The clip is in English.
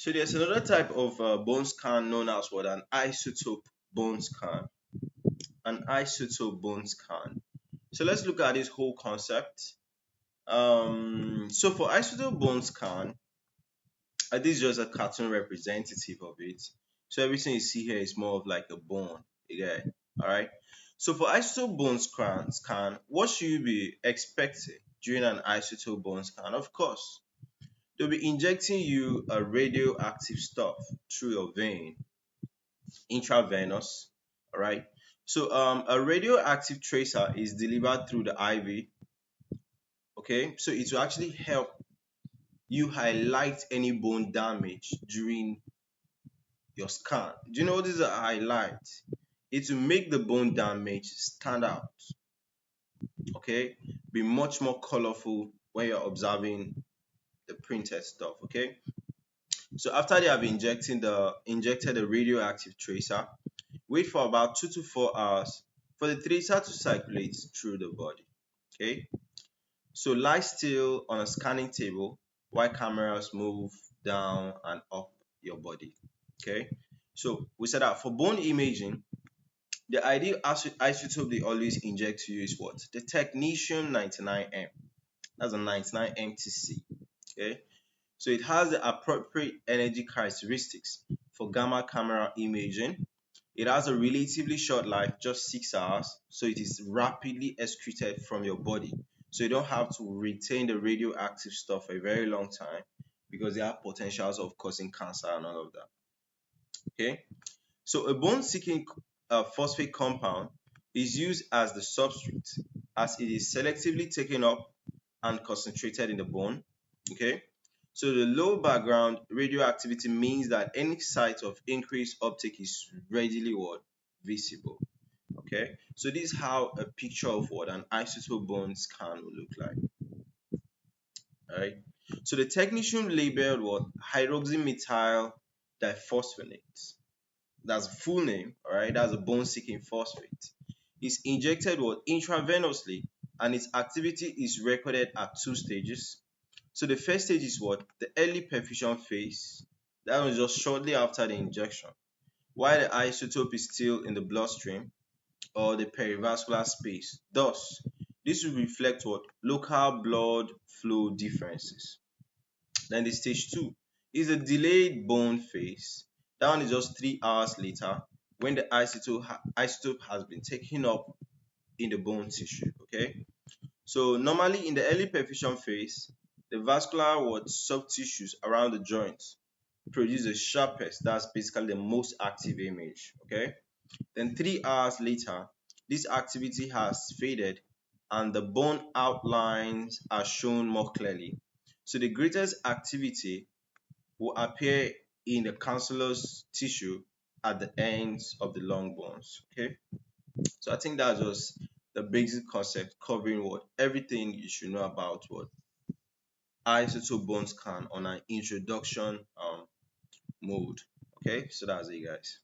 So there's another type of bone scan known as what? An isotope bone scan. An isotope bone scan. So let's look at this whole concept. So for isotope bone scan, this is just a cartoon representative of it. So everything you see here is more of like a bone. Yeah. All right. So for isotope bone scan, what should you be expecting during an isotope bone scan? Of course, they'll be injecting you a radioactive stuff through your vein, intravenous. All right. So a radioactive tracer is delivered through the IV. Okay. So it will actually help you highlight any bone damage during your scan. Do you know what is a highlight? It will make the bone damage stand out. Okay. Be much more colorful when you're observing the printed stuff. Okay. So after they have injected the radioactive tracer, wait for about 2 to 4 hours for the tracer to circulate through the body. Okay. So lie still on a scanning table while cameras move down and up your body. Okay. So we said that for bone imaging, the ideal isotope they always inject to you is what? The Technetium 99M. That's a 99 MTC. Okay. So it has the appropriate energy characteristics for gamma camera imaging. It has a relatively short life, just 6 hours, so it is rapidly excreted from your body. So you don't have to retain the radioactive stuff for a very long time because they have potentials of causing cancer and all of that. Okay, so a bone-seeking phosphate compound is used as the substrate as it is selectively taken up and concentrated in the bone. Okay, so the low background radioactivity means that any site of increased uptake is readily what? Visible. Okay, so this is how a picture of what an isotope bone scan will look like. Alright, so the technetium labeled what? Hydroxymethyl diphosphonate. That's the full name. Alright, that's a bone seeking phosphate. It's injected what? Intravenously, and its activity is recorded at 2 stages. So the first stage is what? The early perfusion phase. That was just shortly after the injection, while the isotope is still in the bloodstream or the perivascular space. Thus, this will reflect what? Local blood flow differences. Then the stage 2 is the delayed bone phase. That one is just 3 hours later when the isotope has been taken up in the bone tissue. Okay. So normally in the early perfusion phase, the vascular soft tissues around the joints produce the sharpest, that's basically the most active image. Okay. Then 3 hours later, this activity has faded and the bone outlines are shown more clearly. So the greatest activity will appear in the cancellous tissue at the ends of the long bones. Okay. So I think that's just the basic concept covering what everything you should know about what isotope bone scan on an introduction mode. Okay, so that's it, guys.